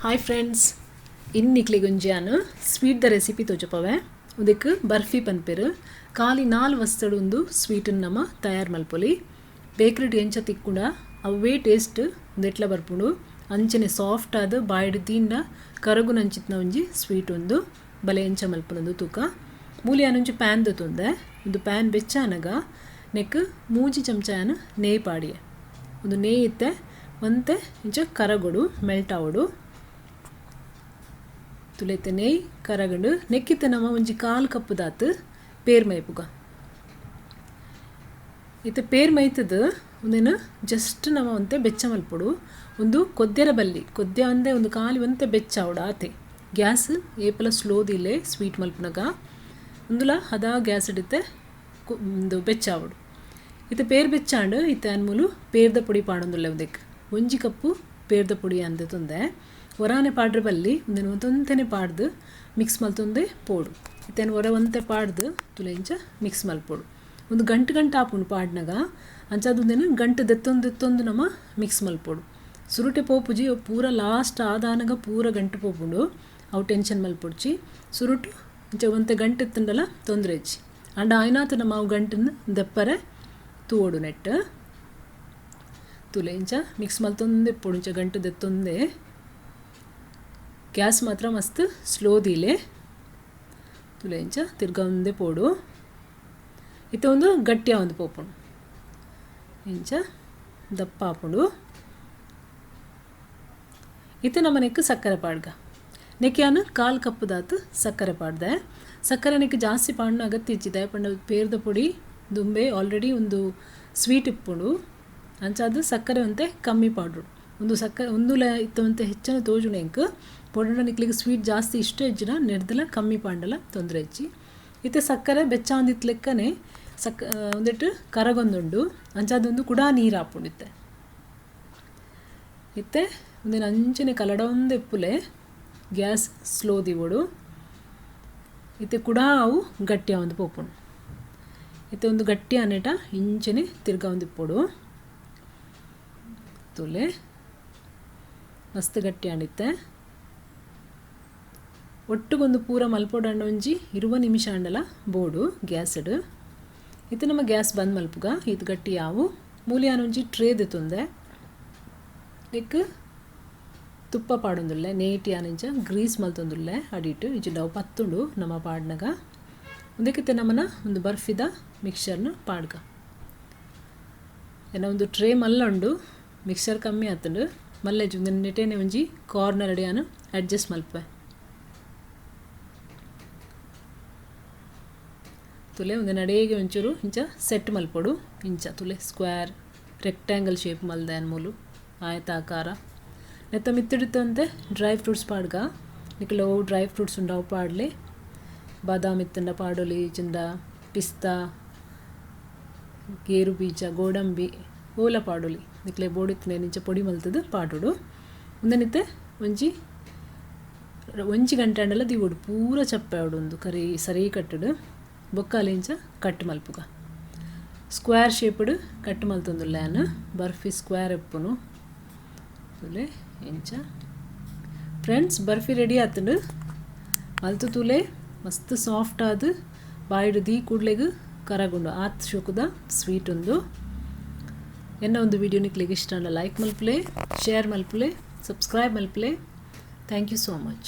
Hi friends, ಇನ್ನಿಕ್ಲಿ ಗುಂಜಿಯಾನು sweet ದ ರೆಸಿಪಿ ತೋಜಪವೆ. ಉದಕ್ಕೆ ಬರ್ಫಿ ಪನ್ಪೆರು ಖಾಲಿ 4 ವಸ್ತುಡು ಒಂದು ಸ್ವೀಟನ್ನು ನಮ್ಮ ತಯಾರು ಮಲ್ಪೊಲಿ. ಬೇಕ್ರಿಡ್ ಎಂಚ ತಿಕ್ಕುಂಡ ಅವೇ ಟೇಸ್ಟ್ ದೆಟ್ಲ ಬರ್ಪುಂಡು. ಅಂಚನೆ ಸಾಫ್ಟ್ ಆದ ಬಾಯ್ಡ್ ತೀಂಡ ಕರಗು ನಂಚಿತ್ನ ಒಂಜಿ ಸ್ವೀಟ್ ಒಂದು ಬಲೆ ಎಂಚ ಮಲ್ಪನೊಂದು ತೂಕ. ಮೂಲಿಯಾನೊಂಜಿ ಪ್ಯಾನ್ ದೊತ್ತೊಂದೆ. ಒಂದು ಪ್ಯಾನ್ ಬೆಚ್ಚಾನಗ ನೆಕ್ 3 ಚಮಚಾನು ನೇಯ್ ಪಾಡಿಯೆ. ಒಂದು ನೇಯ್ ಇತ್ತೆ ಒಂತೆ ಇಂಚ ಕರಗೊಡು ಮೆಲ್ಟ್ ಆವಡು ತುಲೆತೆ ನೇಯ್ ಕರಗಂಡು ನೆಕ್ಕಿತ್ತೆ ನಮ್ಮ ಒಂಜಿ 1/4 ಕಪ್ ದಾತು ಪೇರ್ ಮೈಪುಗ. ಇತ್ತೆ ಪೇರ್ ಮೈತದು ಒಂದೇನು ಜಸ್ಟ್ ನಮ್ಮ ಒಂತೆ ಬೆಚ್ಚ ಮಲ್ಪೊಡು. ಒಂದು ಕೊದ್ದೆರ ಬಲ್ಲಿ ಕೊದ್ದೆ ಅಂದೆ ಒಂದು ಖಾಲಿ ಒಂತೆ ಬೆಚ್ಚ ಆವಡು ಆತೆ. ಗ್ಯಾಸ್ ಏಪಲ ಸ್ಲೋದಿಲ್ಲೇ ಸ್ವೀಟ್ ಮಲ್ಪನಗ ಒಂದುಲ ಹದ ಗ್ಯಾಸ್ ಇಡುತ್ತೆ ಒಂದು ಬೆಚ್ಚ ಆವಡು. ಇತ್ತೆ ಪೇರ್ ಬೆಚ್ಚಾಂಡು ಇತ್ತೆ ಅನ್ಮೂಲು ಪೇರ್ದ ಪೊಡಿ ಪಾಡೊಂದುಲ್ಲೆ ಉದಕ್ಕೆ 1 ಕಪ್ಪು ಪೇರ್ದ ಪೊಡಿ ಅಂದೆ ತೊಂದೆ ಒರಾನೆ ಪಾಡ್ರೆ ಬಲ್ಲಿ ಒಂದೇನು ಒಂದೊಂತೆನೆ ಪಾಡ್ದು ಮಿಕ್ಸ್ ಮಲ್ತೊಂದೆ ಪೋಡು. ಇತ್ತೇನು ಒರ ಒಂತೆ ಪಾಡ್ದು ತುಲೆಂಚ ಮಿಕ್ಸ್ ಮಲ್ಪೋಡು. ಒಂದು ಗಂಟು ಆಪುಂಡು ಪಾಡ್ನಾಗ ಅಂಚಾದೊಂದೇನು ಗಂಟು ದೆತ್ತೊಂದು ನಮ್ಮ ಮಿಕ್ಸ್ ಮಲ್ಪೋಡು. ಸುರುಟೆ ಪೋಪುಜಿ ಪೂರ ಲಾಸ್ಟ್ ಆದಾನಾಗ ಪೂರ ಗಂಟು ಪೋಪುಂಡು ಅವು ಟೆನ್ಷನ್ ಮಲ್ಪೊಡ್ಚಿ ಸುರುಟು ಇಂಚ ಒಂತೆ ಗಂಟು ಎತ್ತುಂಡಲ ತೊಂದರೆ ಹೆಚ್ಚಿ ಅಂಡ ಆಯ್ನಾತ ನಮ್ಮ ಅವು ಗಂಟನ್ನು ದೆಪ್ಪರೆ ತೂವೋಡು ನೆಟ್ಟು ತುಲೆ ಇಂಚ ಮಿಕ್ಸ್ ಮಲ್ತೊಂದೆ ಪೋಡು. ಇಂಚ ಗಂಟು ದೆತ್ತೊಂದೆ ಗ್ಯಾಸ್ ಮಾತ್ರ ಮಸ್ತ್ ಸ್ಲೋದಿಲೆ ತುಲೆ ಇಂಚ ತಿರ್ಗ ಒಂದೇ ಪೋಡು. ಇತ್ತೆ ಒಂದು ಗಟ್ಟಿಯ ಒಂದು ಪೋಪುಂಡು ಇಂಚ ದಪ್ಪ ಆಪುಂಡು. ಇತ್ತೆ ನಮ್ಮ ನೆಕ್ ಸಕ್ಕರೆ ಪಾಡ್ಗ ನೆಕ್ಕಿಯಾನು 1/4 ಕಪ್ ದಾತು ಸಕ್ಕರೆ ಪಾಡ್ದೆ. ಸಕ್ಕರೆ ನೆಕ್ ಜಾಸ್ತಿ ಪಾಡ್ನ ಅಗತ್ಯ ಇಚ್ಚಿದೆ ಪಂಡ ಪೇರ್ದ ಪೊಡಿ ದುಂಬೆ ಆಲ್ರೆಡಿ ಒಂದು ಸ್ವೀಟ್ ಇಪ್ಪುಂಡು ಅಂಚಾದು ಸಕ್ಕರೆ ಒಂತೆ ಕಮ್ಮಿ ಪಾಡ್ರು. ಒಂದು ಸಕ್ಕರೆ ಒಂದುಲ ಇತ್ತವಂತೆ ಹೆಚ್ಚನ ತೋಜುಣ ಎಂಕ್ ಪೊಡಣ ನಿಕ್ಲಿಗೆ ಸ್ವೀಟ್ ಜಾಸ್ತಿ ಇಷ್ಟ ಹೆಚ್ಚಿನ ನೆಡ್ದಲ ಕಮ್ಮಿ ಪಾಂಡಲ ತೊಂದರೆ ಹೆಚ್ಚಿ. ಇತ್ತೆ ಸಕ್ಕರೆ ಬೆಚ್ಚ ಒಂದಿತ್ತು ಲೆಕ್ಕನೆ ಒಂದಿಟ್ಟು ಕರಗೊಂದುಂಡು ಅಂಚಾದೊಂದು ಕೂಡ ನೀರು ಹಾಪುಂಡಿತ್ತೆ. ಇತ್ತೆ ಒಂದಿನ ಅಂಚನೆ ಕಲಡ ಒಂದು ಎಪ್ಪುಲೆ ಗ್ಯಾಸ್ ಸ್ಲೋ ದಿವೋಡು. ಇತ್ತೆ ಕೂಡ ಅವು ಗಟ್ಟಿಯ ಒಂದು ಪೋಪುಂಡು. ಇತ್ತೆ ಒಂದು ಗಟ್ಟಿ ಅನೇಟ ಇಂಚನೆ ತಿರ್ಗ ಒಂದು ಇಪ್ಪೋಡು ತುಲೆ ಮಸ್ತ್ ಗಟ್ಟಿ ಅಂಡಿತ್ತೆ. ಒಟ್ಟುಗೊಂದು ಪೂರ ಮಲ್ಪೋಡಂಡ ಒಂಜಿ 20 ನಿಮಿಷ ಅಂಡಲ ಬೋಡು ಗ್ಯಾಸ್ ಇಡು. ಇತ್ತು ನಮ್ಮ ಗ್ಯಾಸ್ ಬಂದ್ ಮಲ್ಪುಗ ಇದು ಗಟ್ಟಿ ಯಾವು ಮೂಲಿಯಾನ ಒಂಜಿ ಟ್ರೇ ದೆತ್ತೊಂದೆ ನೆಕ್ ತುಪ್ಪ ಪಾಡೊಂದುಲ್ಲೆ ನೇಟಿ ಆನಿಂಚ ಗ್ರೀಸ್ ಮಲ್ತೊಂದುಲ್ಲೆ ಅಡಿಟ್ಟು ಇಜು ಡವ್ ಪತ್ತುಂಡು ನಮ್ಮ ಪಾಡ್ನಾಗ. ಒಂದಕ್ಕಿತ್ತೆ ನಮ್ಮನ ಒಂದು ಬರ್ಫಿದ ಮಿಕ್ಸರ್ನು ಪಾಡ್ಗ ಏನ ಒಂದು ಟ್ರೇ ಮಲ್ಲೊಂಡು ಮಿಕ್ಸರ್ ಕಮ್ಮಿ ಆತುಂಡು ಮಲ್ಲೆ ಜು ನೆಟೇನೆ ಒಂಜಿ ಕಾರ್ನರ್ ಅಡಿಯಾನು ಅಡ್ಜಸ್ಟ್ ಮಲ್ಪೆ ತುಲೆ ಒಂದು ನಡೇಗೆ ಒಂಚೂರು ಇಂಚ ಸೆಟ್ ಮಲ್ಪೊಡು. ಇಂಚ ತುಲೆ ಸ್ಕ್ವೇರ್ ರೆಕ್ಟ್ಯಾಂಗಲ್ ಶೇಪ್ ಮಲ್ದೆ ಅನ್ಮೂಲು ಆಯತಾಕಾರ ನೆತ್ತ ಮಿತ್ತಿಡುತ್ತಂತೆ ಡ್ರೈ ಫ್ರೂಟ್ಸ್ ಪಾಡ್ಗ ನಿಕ್ಲೋ ಡ್ರೈ ಫ್ರೂಟ್ಸ್ ಉಂಡವು ಪಾಡ್ಲೆ ಬಾದಾಮ್ ಇತ್ತಂಡ ಪಾಡೊಲಿ ಚಿಂದ ಪಿಸ್ತಾ ಗೇರು ಬೀಜ ಗೋಡಂಬಿ ಓಲ ಪಾಡೊಲಿ ನಿಕ್ಲೆ ಬೋಡಿತ್ತನೆ ನಿಂಚ ಪೊಡಿ ಮಲ್ತದು ಪಾಡುಡು. ಒಂದನಿತ್ತೆ ಒಂಜಿ ಗಂಟೆ ಅಂಡಲ ದಿವೋಡು ಪೂರ ಚಪ್ಪೆ ಆವಡು ಒಂದು ಕರಿ ಸರಿ ಕಟ್ಟುಡು ಬೊಕ್ಕಾಲ ಇಂಚ ಕಟ್ ಮಲ್ಪುಗ ಸ್ಕ್ವೇರ್ ಶೇಪ್ಡ್ ಕಟ್ ಮಲ್ತೊಂದುಲ್ಲೆ ಬರ್ಫಿ ಸ್ಕ್ವೇರ್ ಎಪ್ಪುನು ತುಲೆ ಇಂಚ. ಫ್ರೆಂಡ್ಸ್ ಬರ್ಫಿ ರೆಡಿ ಆತುಂಡು ಮಲ್ತು ತುಲೆ ಮಸ್ತ್ ಸಾಫ್ಟ್ ಆದು ಬಾಯ್ಡು ದಿ ಕೂಡ್ಲೆಗ್ ಕರಗುಂಡು ಆತ್ ಶೋಕುದ ಸ್ವೀಟ್ ಒಂದು. ಎನ್ನ ಒಂದು ವಿಡಿಯೋ ನಿಕ್ಲಿಗೆ ಇಷ್ಟ ಲೈಕ್ ಮಲ್ಪಲೆ ಶೇರ್ ಮಲ್ಪಲೆ ಸಬ್ಸ್ಕ್ರೈಬ್ ಮಲ್ಪಲೆ. Thank you so much.